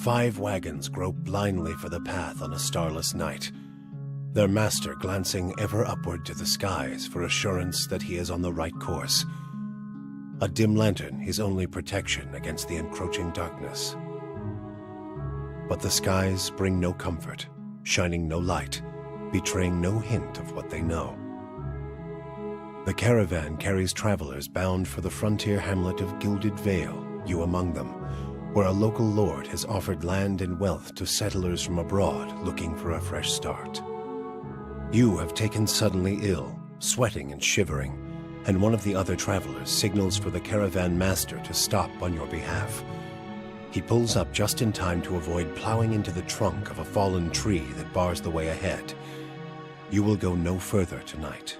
5 wagons grope blindly for the path on a starless night, their master glancing ever upward to the skies for assurance that he is on the right course. A dim lantern his only protection against the encroaching darkness. But the skies bring no comfort, shining no light, betraying no hint of what they know. The caravan carries travelers bound for the frontier hamlet of Gilded Vale, you among them, where a local lord has offered land and wealth to settlers from abroad looking for a fresh start. You have taken suddenly ill, sweating and shivering, and one of the other travelers signals for the caravan master to stop on your behalf. He pulls up just in time to avoid plowing into the trunk of a fallen tree that bars the way ahead. You will go no further tonight.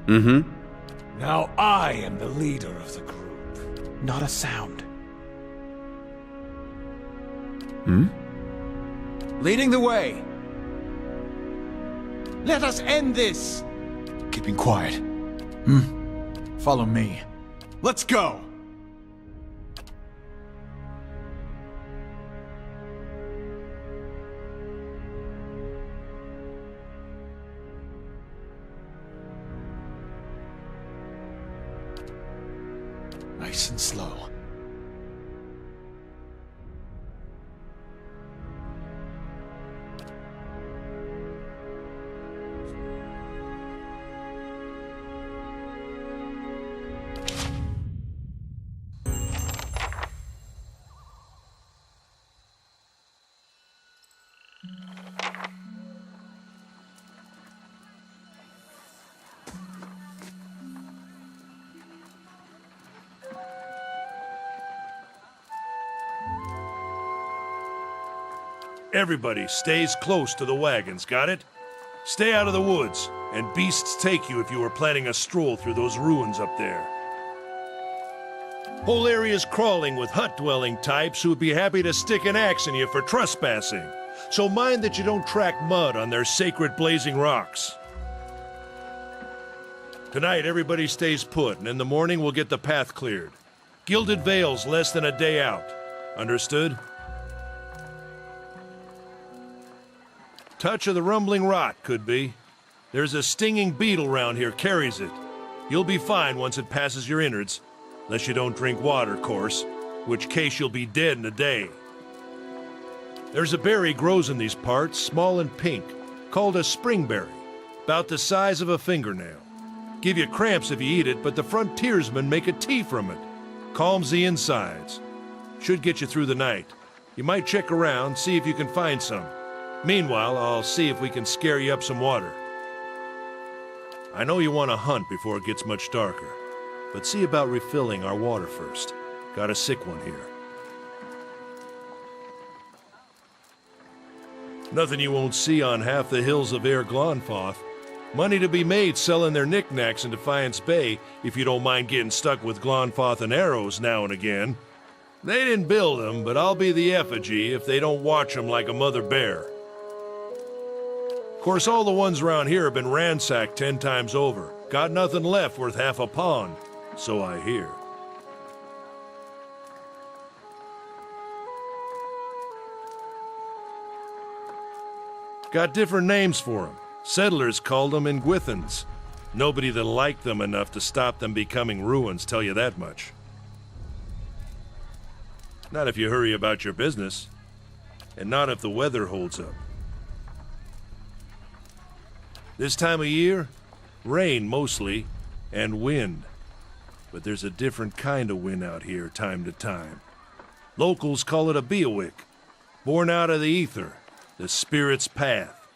Mm-hmm. Now I am the leader of the group. Not a sound. Hmm? Leading the way. Let us end this! Keeping quiet. Follow me. Let's go! Nice and slow. Everybody stays close to the wagons, got it? Stay out of the woods, and beasts take you if you are planning a stroll through those ruins up there. Whole area's crawling with hut-dwelling types who would be happy to stick an axe in you for trespassing. So mind that you don't track mud on their sacred blazing rocks. Tonight, everybody stays put, and in the morning we'll get the path cleared. Gilded Vale's less than a day out. Understood? Touch of the rumbling rot, could be. There's a stinging beetle round here, carries it. You'll be fine once it passes your innards. Unless you don't drink water, course. Which case you'll be dead in a day. There's a berry grows in these parts, small and pink, called a springberry. About the size of a fingernail. Give you cramps if you eat it, but the frontiersmen make a tea from it. Calms the insides. Should get you through the night. You might check around, see if you can find some. Meanwhile, I'll see if we can scare you up some water. I know you want to hunt before it gets much darker, but see about refilling our water first. Got a sick one here. Nothing you won't see on half the hills of Air Glonfoth. Money to be made selling their knickknacks in Defiance Bay if you don't mind getting stuck with Glonfoth and arrows now and again. They didn't build them, but I'll be the effigy if they don't watch them like a mother bear. Of course, all the ones around here have been ransacked 10 times over. Got nothing left worth half a pond, so I hear. Got different names for them. Settlers called them Ingwithans. Nobody that liked them enough to stop them becoming ruins, tell you that much. Not if you hurry about your business. And not if the weather holds up. This time of year, rain mostly, and wind. But there's a different kind of wind out here time to time. Locals call it a Beowick, born out of the ether, the spirit's path.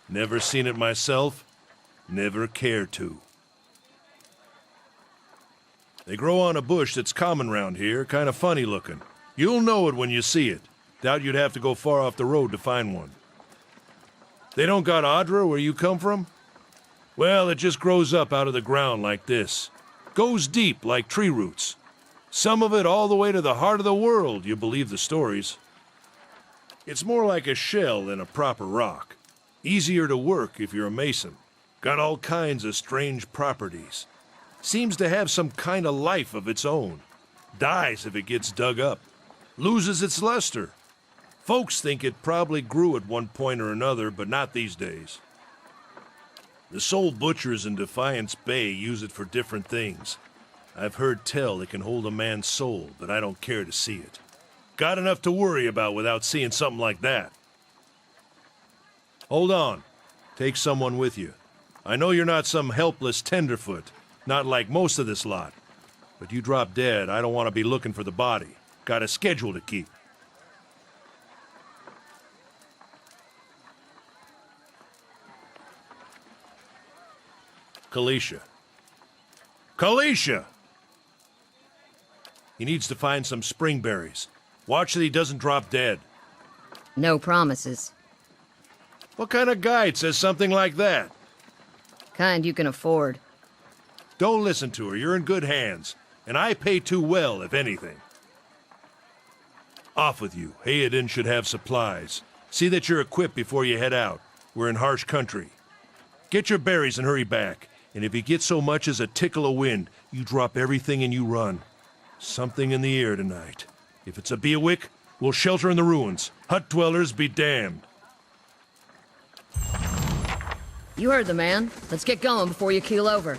Never seen it myself, never care to. They grow on a bush that's common round here, kind of funny looking. You'll know it when you see it. Doubt you'd have to go far off the road to find one. They don't got Adra where you come from? Well, it just grows up out of the ground like this. Goes deep like tree roots. Some of it all the way to the heart of the world, you believe the stories. It's more like a shell than a proper rock. Easier to work if you're a mason. Got all kinds of strange properties. Seems to have some kind of life of its own. Dies if it gets dug up. Loses its luster. Folks think it probably grew at one point or another, but not these days. The soul butchers in Defiance Bay use it for different things. I've heard tell it can hold a man's soul, but I don't care to see it. Got enough to worry about without seeing something like that. Hold on. Take someone with you. I know you're not some helpless tenderfoot, not like most of this lot. But you drop dead, I don't want to be looking for the body. Got a schedule to keep. Kalisha. Kalisha! He needs to find some spring berries. Watch that he doesn't drop dead. No promises. What kind of guide says something like that? Kind you can afford. Don't listen to her. You're in good hands. And I pay too well, if anything. Off with you. Hayden should have supplies. See that you're equipped before you head out. We're in harsh country. Get your berries and hurry back. And if you get so much as a tickle of wind, you drop everything and you run. Something in the air tonight. If it's a Beawick, we'll shelter in the ruins. Hut dwellers be damned. You heard the man. Let's get going before you keel over.